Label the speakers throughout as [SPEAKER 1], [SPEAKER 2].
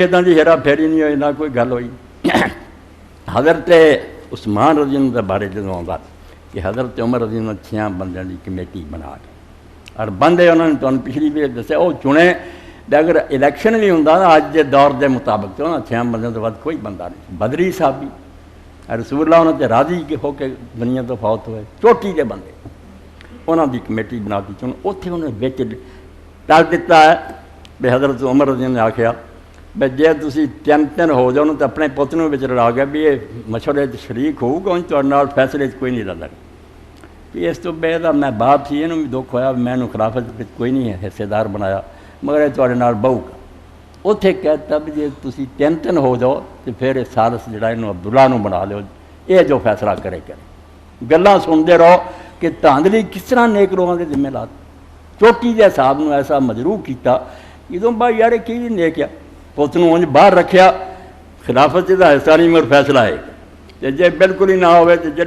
[SPEAKER 1] ادا کی ہیرا پھیری نہیں ہوئی، نہ کوئی گل ہوئی۔ حضرت عثمان رضی اللہ کے بارے جدوں آتا کہ حضرت عمر رضی اللہ 6 بندوں کی کمیٹی بنا کے اور بندے انہوں نے تمہیں پچھلی بھی دسیا وہ چنے، اگر الیکشن بھی ہوں نا اج کے دور کے مطابق تو 6 بندوں تو بعد کوئی بندہ نہیں۔ بدری صاحب بھی رسول اللہ انہوں نے راضی ہو کے دنیا تو فوت ہوئے، چوٹی کے بندے انہوں کی کمیٹی بنا دی چن، اتنے انہوں نے بچ ڈال دیتا ہے بھی حضرت عمر رضی اللہ نے آخیا بھی جی تھی 3 ہو جاؤ تو اپنے پوتوں میں رلا گیا بھی یہ مشورے شریک ہوگا ان فیصلے کوئی نہیں رہتا کہ اس تو بے میں باپ سی یہ بھی دکھ ہوا، میں خلافت کوئی نہیں حصے دار بنایا مگر یہ بہو کا اتنے کہتا بھی جی تھی 3 ہو جاؤ تو پھر سارس جڑا یہ عبداللہ بنا لو، یہ جو فیصلہ کرے گلاں سنتے رہو کہ دھاندلی کس طرح نیک لوگوں کے ذمہ لات چوٹی کے حساب میں ایسا مجروح کیتا ادوں بھائی یار کی نیک آ پوتوں انج باہر رکھیا خلافت کا حصہ نہیں مگر فیصلہ ہے جی بالکل ہی نہ ہوئے تو جی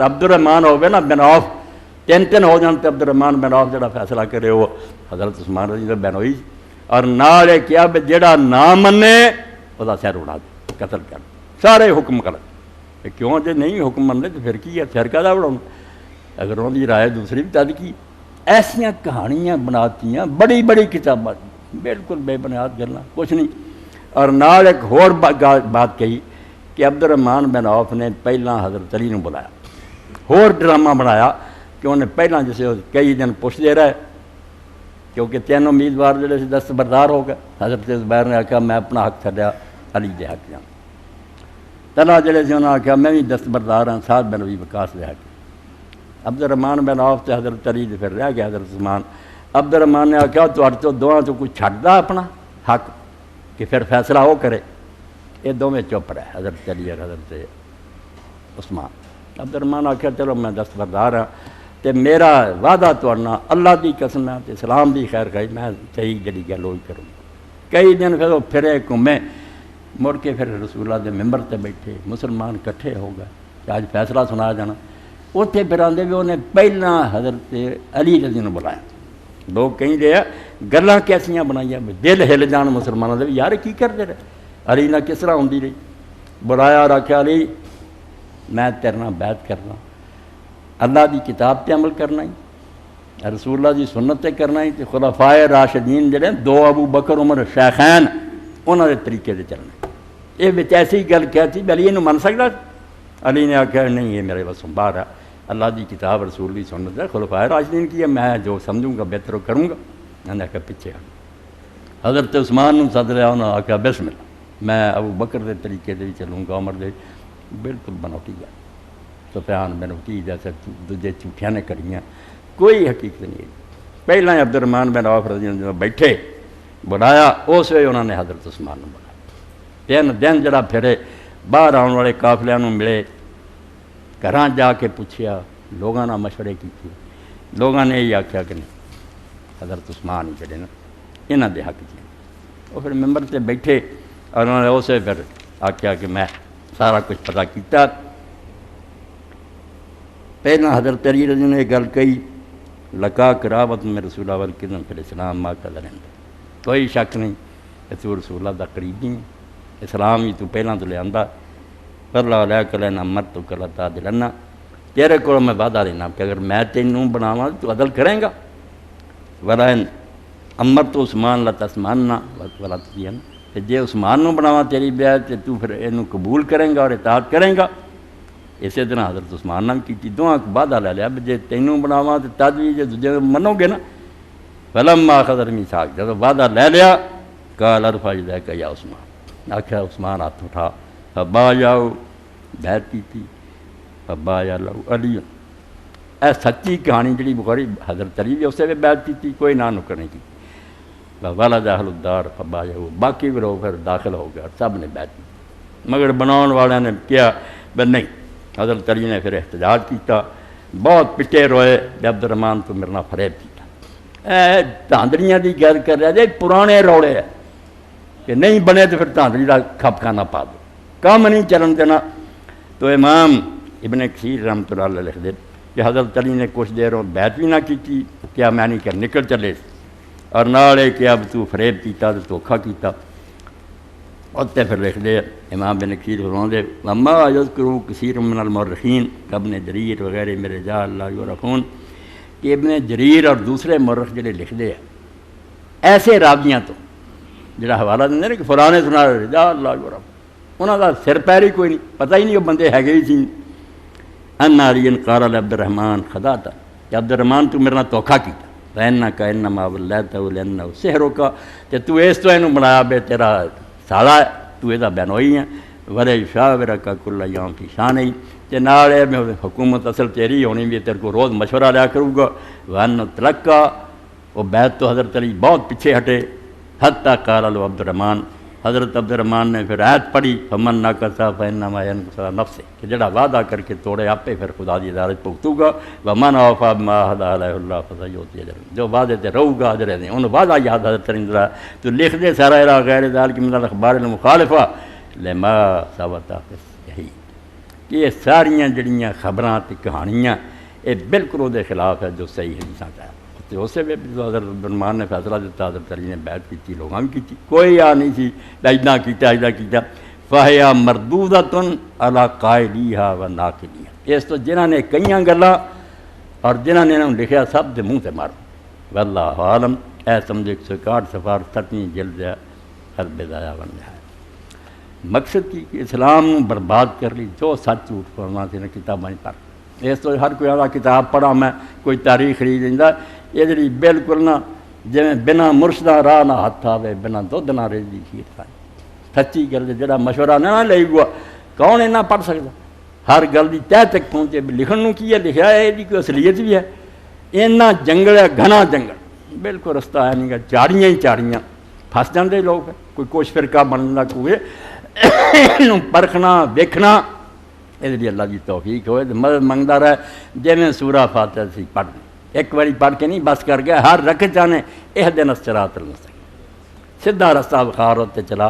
[SPEAKER 1] عبد الرحمان ہوگا نا بن عوف 3 ہو جان تو عبد الرحمان بن عوف جڑا فیصلہ کرے وہ حضرت عثمان رضی اللہ بن ہوئی اور نال یہ کیا بھی جڑا نہ منے وہ سر اڑا دے قتل کر سارے حکم غلط کیوں جی نہیں حکم من لے تو پھر کی ہے سر کا اڑاؤ اگر انہوں کی رائے دوسری بھی تد کی ایسیاں کہانیاں بناتی ہیں بڑی بڑی کتابیں بالکل بے بنیاد گلاں کچھ نہیں۔ اور نال ایک ہور بات کہی کہ عبد الرحمان بن عوف نے پہلا حضرت علی نے بلایا، ہور ڈرامہ بنایا کہ انہیں پہلا جسے کئی دن پوچھتے رہے کیونکہ 3 امیدوار جڑے سے دستبردار ہو گئے۔ حضرت زبیر نے آخیا میں اپنا حق چھڈیا علی دے حق جاؤں، تلا جڑے سے انہوں نے آخیا میں بھی دستبردار ہوں سعد بن ابی وقاص دے حق۔ عبد الرحمان بن عوف سے حضرت علی دے پھر رہ گیا حضرت عثمان۔ عبد الرحمان نے آخیا تو دونوں تو کوئی چھڈدا اپنا حق کہ پھر فیصلہ وہ کرے، یہ دونوں چپ رہے حضرت علی اور حضرت عثمان۔ عبد الرحمان آخیا چلو میں دستبردار ہاں تو میرا وعدہ توڑنا اللہ کی قسم ہے تو اسلام کی خیر خائی میں صحیح جڑی گل وہی کروں گا۔ کئی دن پھر وہ پھرے گھومے مڑ کے پھر رسول اللہ کے ممبر تے بیٹھے مسلمان کٹھے ہو گئے کہ آج فیصلہ سنایا جانا۔ اتنے پھر آدھے بھی انہیں پہلا حضرت علی رضی نے بلایا۔ لوگ کہیں دے گلاں کیسیاں بنائیاں دل ہل جان مسلمانوں دے بھی یار کی کرتے رہے علی نہ کس طرح ہوندی رہی۔ بلایا اور آخیا علی میں تیرے نال بیعت کرنا، اللہ دی کتاب تے عمل کرنا ہی، رسول اللہ دی سنت تے کرنا ہی، تے خلفائے راشدین جڑے 2 ابو بکر عمر شیخین انہوں دے طریقے تے چلنا۔ یہ بچ ایسی گل کہتی بھی علی یہ من سکتا؟ علی نے آخیا نہیں یہ میرے بس باہر ہے، اللہ دی کتاب رسول کی سنت ہے، خلفائے راشدین کی ہے، میں جو سمجھوں گا بہتر کروں گا۔ میں نے آخیا پیچھے آ حضرت عثمان نے سد لیا، انہوں نے آخیا بسم اللہ میں ابو بکر دے طریقے دے چلوں گا، عمر دے بالکل بنوٹی گیا سفیان بن وکیع جیسے دوجے جھوٹیاں نے کریاں کوئی حقیقت نہیں ہے۔ پہلا عبد الرحمان بن عوف رضی اللہ عنہ بیٹھے بلایا اس وقت انہوں نے حضرت عثمان نے بلایا۔ 3 دن جڑا پھرے باہر آنے والے قافلیاں ملے، گھراں جا کے پوچھیا، لوگوں نے مشورے کیتے، لوگوں نے یہی آخیا کہ نہیں حضرت عثمان ہی جڑے نا یہاں دے حق جی۔ وہ پھر ممبر سے بیٹھے اور انہوں نے اسے پھر آخیا کہ میں سارا کچھ پتہ کیتا۔ پہلا حضرت علی رضی نے یہ گل کہی لکا قرابت میں رسول اللہ والکذب فی الاسلام ما قدر کوئی شک نہیں کہ تو رسول اللہ دا قریبی ہے، اسلام ہی تو پہلا تو لے آندا، اللہ علیہ کلنا مر تو کلا تعدلنا، تیرے کو میں وعدہ دینا کہ اگر میں تینوں بناواں تو عدل کریں گا، ولئن امر تو عثمان لا تسمعنا ولا تطیعن، کہ جے عثمان نو بناواں تیری بیعت تو پھر اینوں قبول کریں گا اور اطاعت کریں گا۔ اسی طرح حضرت عثمان نے کی دعا وعدہ لے لیا جے تینوں بناواں تو تد بھی جے دوجے منو گے نا۔ فلما اخذ المیثاق جب وعدہ لے لیا قال ارفع یدیک یا عثمان، آخیا عثمان ہاتھ اٹھا، فبایعوا بیعت کی تھی، فبایع له علی۔ اے سچی کہانی جڑی بخاری حضرت علی بھی اسے بھی بیعت کی تھی، کوئی نہ نکر نہیں کی۔ ولد اہل الدار فبایعوا، باقی بھی لوگ پھر داخل ہو گئے اور سب نے بیعت کی، مگر بناؤن والے نے کیا بل نہیں۔ حضرت علی نے پھر احتجاج کیتا، بہت پٹے روئے، عبد الرحمان تو میرے نال فریب کیتا۔ اے دھاندلیاں دی گل کر رہا جی پرانے روڑے ہے کہ نہیں بنے تو پھر دھاندلی دا کھپ کھانا پا دو، کام نہیں چلن دینا۔ تو امام ابن کثیر رحمۃ اللہ علیہ لکھ دے کہ حضرت علی نے کچھ دیر بیعت بھی نہ کی کیا میں نہیں کر نکل چلے اور نال کہ اب تو فریب کیتا تو دھوکھا کیتا۔ اتنے پھر لکھ دے امام بن کثیر فرماتے وما یذکر کثیر من المؤرخین ابن جریر وغیرہ میرے رجال لا یعرفون کہ ابن جریر اور دوسرے مورخ جڑے لکھ دے ایسے راویاں تو جڑا حوالہ دیں نا کہ فلاں نے سنا رجال لا یعرف انہوں کا سر پیر ہی کوئی نہیں پتہ ہی نہیں وہ بندے ہے ہی سی ان علی قال عبد الرحمن خداتا کہ عبد الرحمن تو میرے نال دھوکھا کیتا رہنا کا انما ولیتہ لانہ سحر کا کہ تو اس تو اینو بنایا بے تیرا سالا ہے تو یہ بہنوئی ہیں ورے شاورہ کا کل یوم فی شان ہی تے نال میں حکومت اصل تیری ہونی بھی تیرے کو روز مشورہ لیا کروں گا وان تلقا وہ بیت تو حضرت علی بہت پیچھے ہٹے حتیٰ قال له عبد الرحمن حضرت عبد الرحمن نے پھر آیت پڑھی فمن ناقص فانما ينقص نفسه کہ جڑا وعدہ کر کے توڑے آپے پھر خدا دی عدالت بھگتو گا ومن اوفى بما عهد عليه الله فسيؤتيه اجرا جو وعدے تے رہو گا اجر دے ان وعدہ یاد حضرت علی تو لکھ دے سارا الى غیر ذلك من الاخبار المخالفه لما ثبت یہی کہ یہ ساریاں جڑیاں خبراں تے کہانیاں یہ بالکل دے خلاف ہے جو صحیح حدیثاں ہے تو اسے بھی حضرت عثمان نے فیصلہ دیتا حضرت علی نے بیعت کی لوگاں بھی کی کوئی آ نہیں سی اجنا کیتا فہیا مردودۃ علی قائلیہا و ناقلیہا اس تو جنہاں نے کئیاں گلاں اور جنہاں نے انہوں لکھیا سب دے منہ تے مارو واللہ عالم اے سمجھے 161 صفحہ 7ویں جلد ہے حرب ضیاء بن ہے مقصد کی کہ اسلام برباد کر لی جو سچ جھوٹ پڑھنا تھی کتاباں پڑھ اس تو ہر کوئی آدھا کتاب پڑھا میں کوئی تاریخ خرید دیندا یہ جڑی بالکل نہ جی بنا مرشدہ راہ نہ ہاتھ آوے بنا دودھ نہ ریزی کھیر کھائے سچی گل جڑا مشورہ نہ لے گا کون نہ پڑھ سکتا ہر گل کی تہ تک پہنچے لکھن نو کی ہے لکھا ہے یہ کوئی اصلیت بھی ہے اینا جنگل ہے گھنا جنگل بالکل رستہ ہے نہیں گا چاڑیاں ہی چاڑیاں پھنس جاندے لوگ کوئی کچھ فرقہ بننا کوئی پرکھنا ویکھنا یہ لیے اللہ کی توفیق ہوئے تو مدد منگتا رہے جی میں سورہ فاتحہ سی پڑھ ایک باری پڑھ کے نہیں بس کر گیا ہر رکھ جانے اہدنا الصراط المستقیم سیدھا رستہ بخار ہوتے چلا